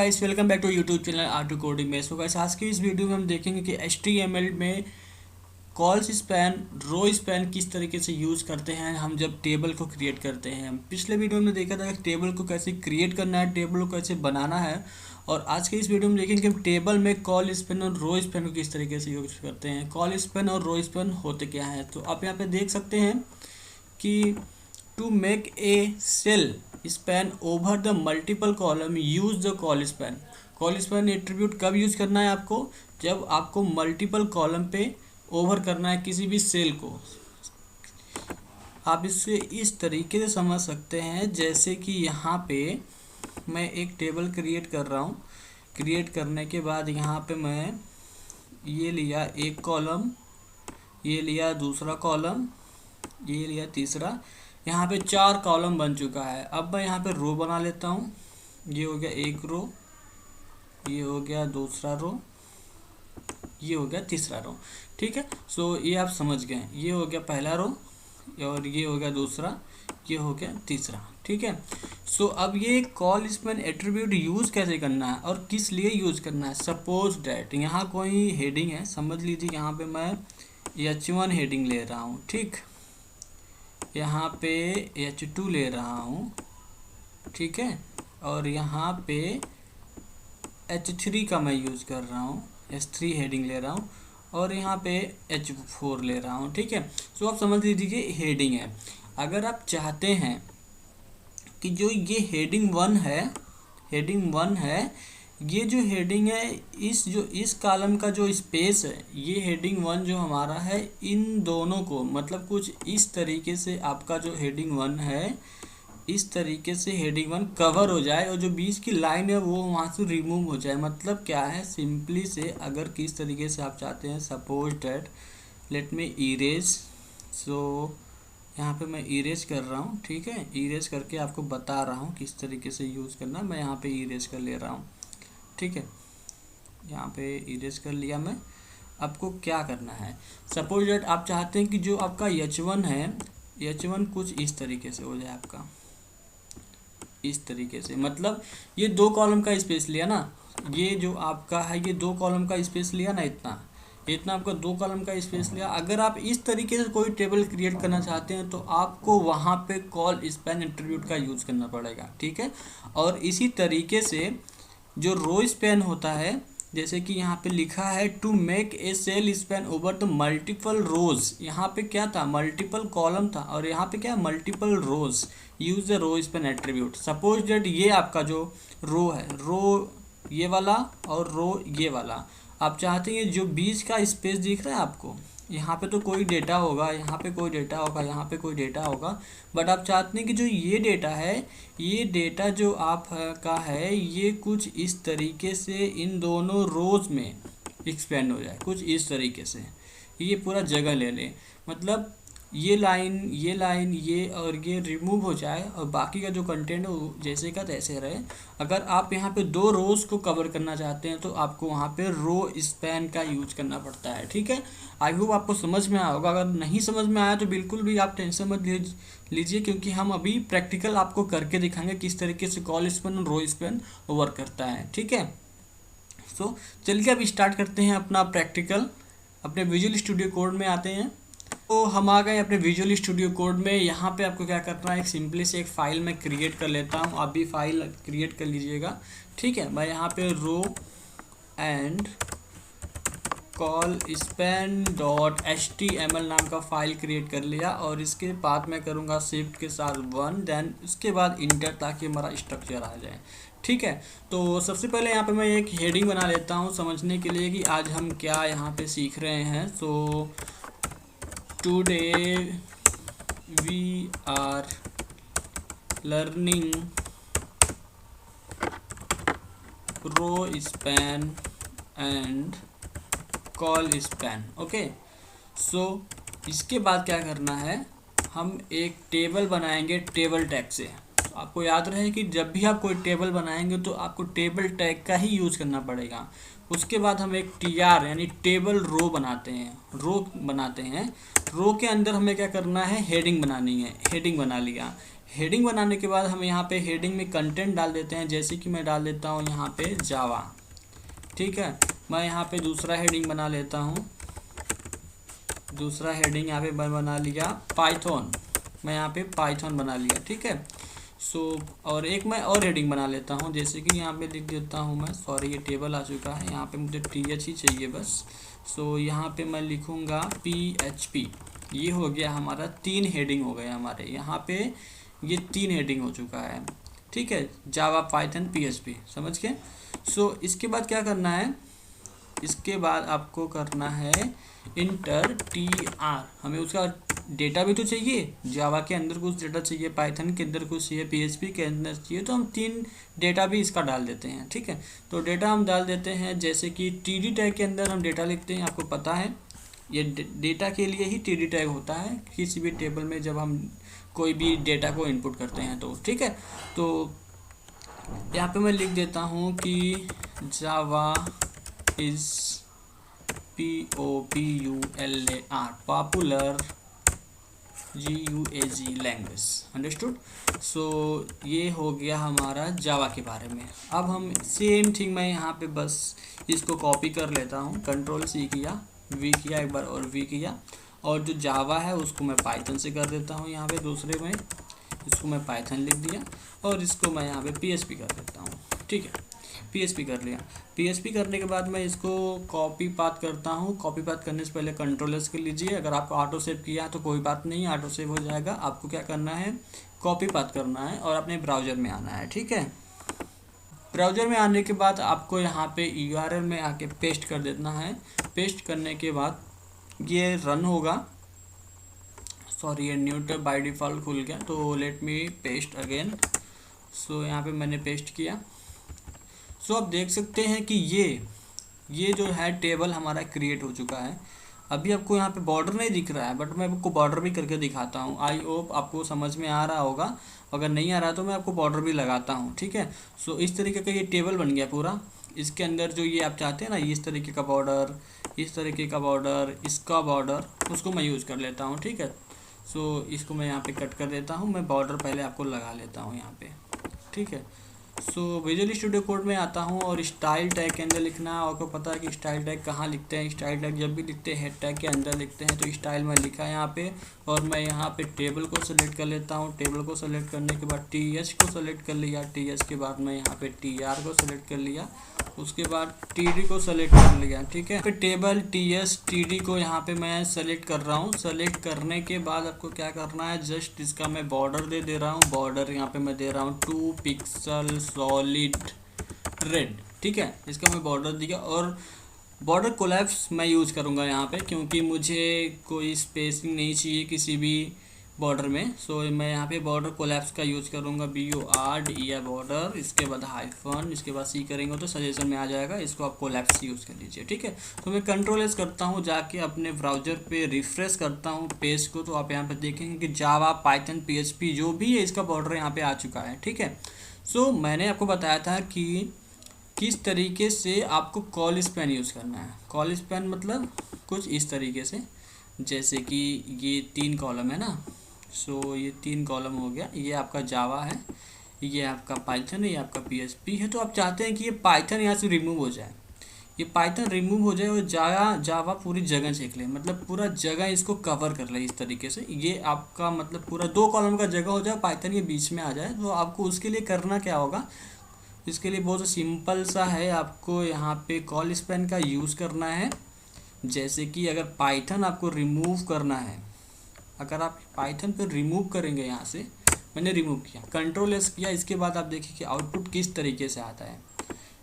Guys, welcome back to YouTube channel art coding में। So guys, आज की इस वीडियो में हम देखेंगे कि HTML में कॉल्स स्पैन, रो स्पैन किस तरीके से यूज़ करते हैं हम जब टेबल को क्रिएट करते हैं। हम पिछले वीडियो में देखा था कि टेबल को कैसे क्रिएट करना है, टेबल को कैसे बनाना है, और आज के इस वीडियो में देखेंगे कि हम टेबल में कॉल स्पैन और रो स्पैन को किस तरीके से यूज़ करते हैं। कॉल स्पैन और रो स्पैन होते क्या हैं, तो आप यहाँ पे देख सकते हैं कि to make a cell span over the multiple column use the colspan. Colspan attribute कब यूज करना है आपको, जब आपको मल्टीपल कॉलम पे ओवर करना है किसी भी सेल को। आप इससे इस तरीके से समझ सकते हैं, जैसे कि यहाँ पे मैं एक टेबल क्रिएट कर रहा हूँ। क्रिएट करने के बाद यहाँ पे मैं ये लिया एक कॉलम, ये लिया दूसरा कॉलम, ये लिया तीसरा, यहाँ पे 4 कॉलम बन चुका है। अब मैं यहाँ पे रो बना लेता हूँ। ये हो गया एक रो, ये हो गया दूसरा रो, ये हो गया तीसरा रो। ठीक है, सो ये आप समझ गए, ये हो गया पहला रो और ये हो गया दूसरा, ये हो गया तीसरा। ठीक है, सो अब ये कॉल स्पैन एट्रीब्यूट यूज़ कैसे करना है और किस लिए यूज़ करना है। सपोज डैट यहाँ कोई हेडिंग है, समझ लीजिए यहाँ पे मैं H1 हेडिंग ले रहा हूँ। ठीक, यहाँ पे H2 ले रहा हूँ, ठीक है, और यहाँ पे H3 का मैं यूज़ कर रहा हूँ, H3 हेडिंग ले रहा हूँ, और यहाँ पे H4 ले रहा हूँ। ठीक है, सो आप समझ लीजिए कि हेडिंग है। अगर आप चाहते हैं कि जो ये हेडिंग वन है, ये जो हेडिंग है, इस कॉलम का जो स्पेस है, ये हेडिंग वन जो हमारा है, इन दोनों को मतलब कुछ इस तरीके से आपका जो हेडिंग वन है, इस तरीके से हेडिंग वन कवर हो जाए और जो बीच की लाइन है वो वहाँ से रिमूव हो जाए। मतलब क्या है, सिंपली से अगर किस तरीके से आप चाहते हैं, suppose that let me erase. So यहाँ पे मैं इरेज कर रहा हूँ। ठीक है, इरेज करके आपको बता रहा हूँ किस तरीके से यूज़ करना। मैं यहाँ पे इरेज कर ले रहा हूँ। ठीक है, यहाँ पे इरेज कर लिया मैं। आपको क्या करना है, सपोज दैट आप चाहते हैं कि जो आपका H1 है, H1 कुछ इस तरीके से हो जाए आपका, इस तरीके से। मतलब ये 2 कॉलम का स्पेस लिया ना, ये जो आपका है ये 2 कॉलम का स्पेस लिया ना, इतना आपका 2 कॉलम का स्पेस लिया। अगर आप इस तरीके से कोई टेबल क्रिएट करना चाहते हैं तो आपको वहाँ पे कॉल स्पैन एट्रीब्यूट का यूज़ करना पड़ेगा। ठीक है, और इसी तरीके से जो रो स्पैन होता है, जैसे कि यहाँ पे लिखा है to make a cell span over the multiple rows. यहाँ पे क्या था, मल्टीपल कॉलम था, और यहाँ पे क्या, multiple rows. Use the rowspan attribute. Suppose that ये आपका जो रो है, रो ये वाला और रो ये वाला, आप चाहते हैं जो बीच का स्पेस दिख रहा है आपको, यहाँ पे तो कोई डेटा होगा, यहाँ पे कोई डेटा होगा, यहाँ पे कोई डेटा होगा, बट आप चाहते हैं कि जो ये डेटा है, ये डेटा जो आप का है, ये कुछ इस तरीके से इन दोनों रोज में एक्सपेंड हो जाए, कुछ इस तरीके से ये पूरा जगह ले ले। मतलब ये लाइन ये और ये रिमूव हो जाए और बाकी का जो कंटेंट है वो जैसे का तैसे रहे। अगर आप यहाँ पे 2 रोज को कवर करना चाहते हैं तो आपको वहाँ पे रो स्पैन का यूज करना पड़ता है। ठीक है, आई होप आपको समझ में आया होगा। अगर नहीं समझ में आया तो बिल्कुल भी आप टेंशन मत लीजिए, क्योंकि हम अभी प्रैक्टिकल आपको करके दिखाएंगे किस तरीके से कॉल स्पैन और रो स्पैन वर्क करता है। ठीक है, सो चलिए अब स्टार्ट करते हैं अपना प्रैक्टिकल। अपने विजुअल स्टूडियो कोड में आते हैं। तो हम आ गए अपने विजुअल स्टूडियो कोड में। यहाँ पे आपको क्या करना है, एक सिंपली से एक फ़ाइल मैं क्रिएट कर लेता हूँ। आप भी फाइल क्रिएट कर लीजिएगा। ठीक है, मैं यहाँ पे row and colspan .html नाम का फ़ाइल क्रिएट कर लिया, और इसके बाद मैं करूँगा शिफ्ट के साथ 1, देन उसके बाद इंटर, ताकि हमारा स्ट्रक्चर आ जाए। ठीक है, तो सबसे पहले यहाँ पे मैं एक हेडिंग बना लेता हूँ समझने के लिए कि आज हम क्या यहाँ पे सीख रहे हैं। So today we are learning row span and call span। Okay, so इसके बाद क्या करना है, हम एक टेबल बनाएंगे टेबल टैग से। आपको याद रहे कि जब भी आप कोई टेबल बनाएंगे तो आपको टेबल टैग का ही यूज़ करना पड़ेगा। उसके बाद हम एक TR यानी टेबल रो बनाते हैं। रो के अंदर हमें क्या करना है, हेडिंग बनानी है। हेडिंग बना लिया। हेडिंग बनाने के बाद हम यहाँ पे हेडिंग में कंटेंट डाल देते हैं, जैसे कि मैं डाल देता हूँ यहाँ पे जावा। ठीक है, मैं यहाँ पे दूसरा हेडिंग बना लेता हूँ। दूसरा हेडिंग यहाँ पे बना लिया पाइथन, मैं यहाँ पे पाइथन बना लिया। ठीक है, सो और एक मैं और हेडिंग बना लेता हूँ, जैसे कि यहाँ पे लिख देता हूँ मैं, सॉरी ये टेबल आ चुका है, यहाँ पे मुझे TH ही चाहिए बस। सो यहाँ पे मैं लिखूँगा PHP। ये हो गया हमारा 3 हेडिंग हो गए हमारे यहाँ पे, ये 3 हेडिंग हो चुका है। ठीक है, जावा पाइथन PHP, समझ के। सो इसके बाद क्या करना है, इसके बाद आपको करना है इंटर TR। हमें उसका डेटा भी तो चाहिए, जावा के अंदर कुछ डेटा चाहिए, पाइथन के अंदर कुछ चाहिए, PHP के अंदर चाहिए, तो हम 3 डेटा भी इसका डाल देते हैं। ठीक है, तो डेटा हम डाल देते हैं, जैसे कि TD टैग के अंदर हम डेटा लिखते हैं, आपको पता है ये डेटा के लिए ही TD टैग होता है किसी भी टेबल में जब हम कोई भी डेटा को इनपुट करते हैं तो। ठीक है, तो यहाँ पे मैं लिख देता हूँ कि Java is POPULAR popular GUAG language, understood. So ये हो गया हमारा जावा के बारे में। अब हम सेम थिंग मैं यहाँ पे बस इसको कॉपी कर लेता हूँ, Ctrl+C किया, V किया एक बार और V किया, और जो जावा है उसको मैं पाइथन से कर देता हूँ यहाँ पे दूसरे में, इसको मैं पाइथन लिख दिया, और इसको मैं यहाँ पे PHP कर देता हूँ। ठीक है, PHP कर लिया। PHP करने के बाद मैं इसको कॉपी पाथ करता हूँ। कॉपी पाथ करने से पहले Ctrl+S कर लीजिए। अगर आपको ऑटो सेव किया है तो कोई बात नहीं, ऑटो सेव हो जाएगा। आपको क्या करना है, कॉपी पाथ करना है और अपने ब्राउज़र में आना है। ठीक है, ब्राउज़र में आने के बाद आपको यहाँ पे URL में आके पेस्ट कर देना है। पेस्ट करने के बाद ये रन होगा, सॉरी ये न्यू टैब बाय डिफ़ॉल्ट खुल गया, तो लेट मी पेस्ट अगेन। सो यहाँ पे मैंने पेस्ट किया। सो आप देख सकते हैं कि ये जो है टेबल हमारा क्रिएट हो चुका है। अभी आपको यहाँ पे बॉर्डर नहीं दिख रहा है, बट मैं आपको बॉर्डर भी करके दिखाता हूँ। आई होप आपको समझ में आ रहा होगा, अगर नहीं आ रहा तो मैं आपको बॉर्डर भी लगाता हूँ। ठीक है, सो इस तरीके का ये टेबल बन गया पूरा। इसके अंदर जो ये आप चाहते हैं ना, इस तरीके का बॉर्डर, इस तरीके का बॉर्डर, इसका बॉर्डर, उसको मैं यूज़ कर लेता हूँ। ठीक है, सो इसको मैं यहाँ पे कट कर देता हूँ। मैं बॉर्डर पहले आपको लगा लेता हूँ यहाँ पे। ठीक है, सो विजुअल स्टूडियो कोड में आता हूँ और स्टाइल टैग के अंदर लिखना है। आपको पता है कि स्टाइल टैग कहाँ लिखते हैं, स्टाइल टैग जब भी लिखते हैं हेड टैग के अंदर लिखते हैं। तो स्टाइल में लिखा है यहाँ पे, और मैं यहाँ पे टेबल को सेलेक्ट कर लेता हूँ। टेबल को सेलेक्ट करने के बाद TH को सेलेक्ट कर लिया, TH के बाद मैं यहाँ पे TR को सेलेक्ट कर लिया, उसके बाद TD को सेलेक्ट कर लिया। ठीक है, फिर टेबल TS TD को यहाँ पे मैं सेलेक्ट कर रहा हूँ। सेलेक्ट करने के बाद आपको क्या करना है, जस्ट इसका मैं बॉर्डर दे रहा हूँ। बॉर्डर यहाँ पे मैं दे रहा हूँ 2 पिक्सल सॉलिड रेड। ठीक है, इसका मैं बॉर्डर दिया, और बॉर्डर कोलैप्स मैं यूज़ करूँगा यहाँ पे, क्योंकि मुझे कोई स्पेसिंग नहीं चाहिए किसी भी बॉर्डर में। सो मैं यहाँ पे बॉर्डर कोलैप्स का यूज़ करूँगा, BORD बॉर्डर, इसके बाद हाइफन, इसके बाद C करेंगे तो सजेशन में आ जाएगा। इसको आप कोलैप्स यूज़ कर लीजिए। ठीक है, तो मैं Ctrl+S करता हूँ, जाके अपने ब्राउज़र पे रिफ्रेश करता हूँ पेज को, तो आप यहाँ पे देखेंगे कि जावा पाइथन PHP जो भी है इसका बॉर्डर यहाँ पे आ चुका है। ठीक है, सो मैंने आपको बताया था कि किस तरीके से आपको कॉल स्पैन यूज़ करना है। कॉल स्पैन मतलब कुछ इस तरीके से, जैसे कि ये 3 कॉलम है ना। सो ये 3 कॉलम हो गया, ये आपका जावा है, ये आपका पाइथन है, ये आपका PHP है। तो आप चाहते हैं कि ये पाइथन यहाँ से रिमूव हो जाए, ये पाइथन रिमूव हो जाए और जावा पूरी जगह चेक ले, मतलब पूरा जगह इसको कवर कर ले इस तरीके से। ये आपका मतलब पूरा 2 कॉलम का जगह हो जाए, पाइथन ये बीच में आ जाए। तो आपको उसके लिए करना क्या होगा, इसके लिए बहुत सिंपल सा है, आपको यहाँ पे कॉल स्पैन का यूज़ करना है। जैसे कि अगर पाइथन आपको रिमूव करना है, अगर आप पाइथन पर रिमूव करेंगे, यहाँ से मैंने रिमूव किया, Ctrl+S किया, इसके बाद आप देखिए कि आउटपुट किस तरीके से आता है।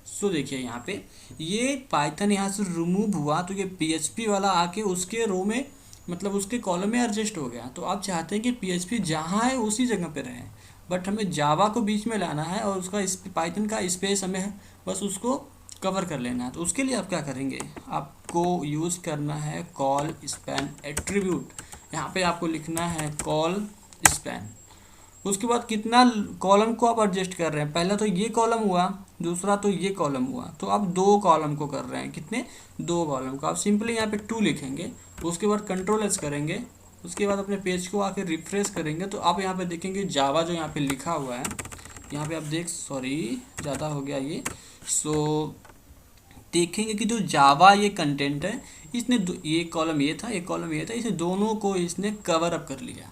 सो देखिए यहाँ पे ये पाइथन यहाँ से रिमूव हुआ, तो ये PHP वाला आके उसके रो में, मतलब उसके कॉलम में एडजस्ट हो गया। तो आप चाहते हैं कि PHP जहाँ है उसी जगह पे रहे, बट हमें जावा को बीच में लाना है और उसका पाइथन का स्पेस हमें बस उसको कवर कर लेना है। तो उसके लिए आप क्या करेंगे, आपको यूज़ करना है कॉल स्पैन एट्रीब्यूट। यहाँ पे आपको लिखना है कॉल स्पैन। उसके बाद कितना कॉलम को आप एडजस्ट कर रहे हैं, पहला तो ये कॉलम हुआ, दूसरा तो ये कॉलम हुआ, तो आप 2 कॉलम को कर रहे हैं। कितने, 2 कॉलम को। आप सिंपली यहाँ पे 2 लिखेंगे, उसके बाद Ctrl+S करेंगे, उसके बाद अपने पेज को आके रिफ्रेश करेंगे तो आप यहाँ पे देखेंगे जावा जो यहाँ पे लिखा हुआ है, यहाँ पे आप ज़्यादा हो गया ये। सो देखेंगे कि जो जावा ये कंटेंट है इसने ये कॉलम ये था, एक कॉलम ये था, इसे दोनों को इसने कवर अप कर लिया।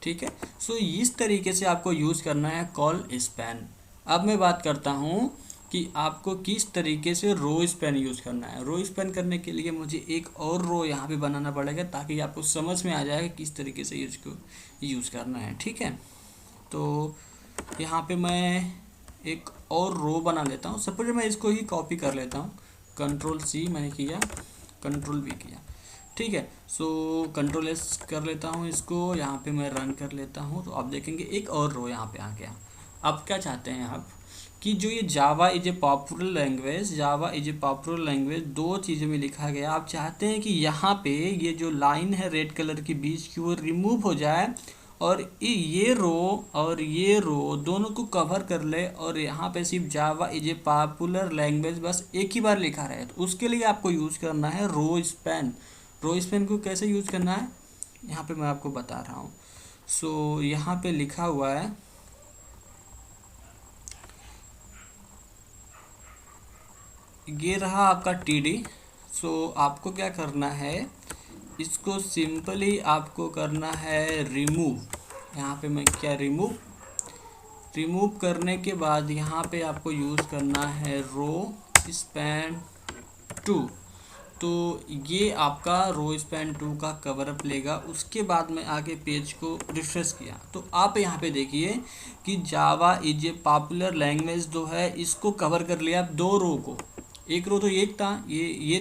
ठीक है, सो इस तरीके से आपको यूज़ करना है कॉल स्पैन। अब मैं बात करता हूँ कि आपको किस तरीके से रो स्पैन यूज़ करना है। रो स्पैन करने के लिए मुझे एक और रो यहाँ पे बनाना पड़ेगा ताकि आपको समझ में आ जाए किस तरीके से इसको यूज़ करना है। ठीक है, तो यहाँ पे मैं एक और रो बना लेता हूँ। सपोज मैं इसको ही कॉपी कर लेता हूँ, Ctrl+C मैंने किया, Ctrl+V किया। ठीक है, सो Ctrl+S कर लेता हूँ इसको, यहाँ पे मैं रन कर लेता हूँ तो आप देखेंगे एक और रो यहाँ पे आ गया। अब क्या चाहते हैं आप कि जो ये Java is a popular language दो चीज़ों में लिखा गया, आप चाहते हैं कि यहाँ पे ये जो लाइन है रेड कलर की बीच की वो रिमूव हो जाए और ये रो दोनों को कवर कर ले और यहाँ पे सिर्फ Java is a popular language बस एक ही बार लिखा रहे। तो उसके लिए आपको यूज़ करना है रो स्पैन। रो स्पैन को कैसे यूज़ करना है यहाँ पे मैं आपको बता रहा हूँ। सो यहाँ पे लिखा हुआ है, ये रहा आपका TD। सो आपको क्या करना है, इसको सिंपली आपको करना है रिमूव। यहाँ पे मैं क्या रिमूव करने के बाद यहाँ पे आपको यूज़ करना है रो स्पैन 2। तो ये आपका रो स्पैन 2 का कवर अप लेगा। उसके बाद में आगे पेज को रिफ्रेश किया तो आप यहाँ पे देखिए कि Java is a popular language जो है इसको कवर कर लिया दो रो को। एक रो तो ये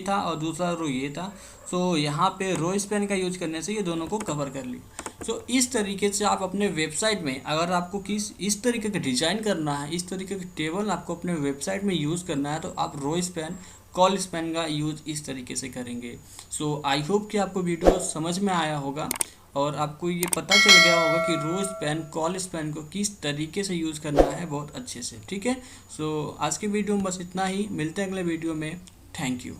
था और दूसरा रो ये था। सो यहाँ पे रो स्पैन का यूज करने से ये दोनों को कवर कर ली। सो इस तरीके से आप अपने वेबसाइट में अगर आपको इस तरीके का डिज़ाइन करना है, इस तरीके का टेबल आपको अपने वेबसाइट में यूज़ करना है तो आप रो स्पैन कॉल स्पैन का यूज़ इस तरीके से करेंगे। सो आई होप कि आपको वीडियो समझ में आया होगा और आपको ये पता चल गया होगा कि रो स्पैन कॉल स्पैन को किस तरीके से यूज़ करना है बहुत अच्छे से। ठीक है, सो आज के वीडियो में बस इतना ही, मिलते हैं अगले वीडियो में। Thank you.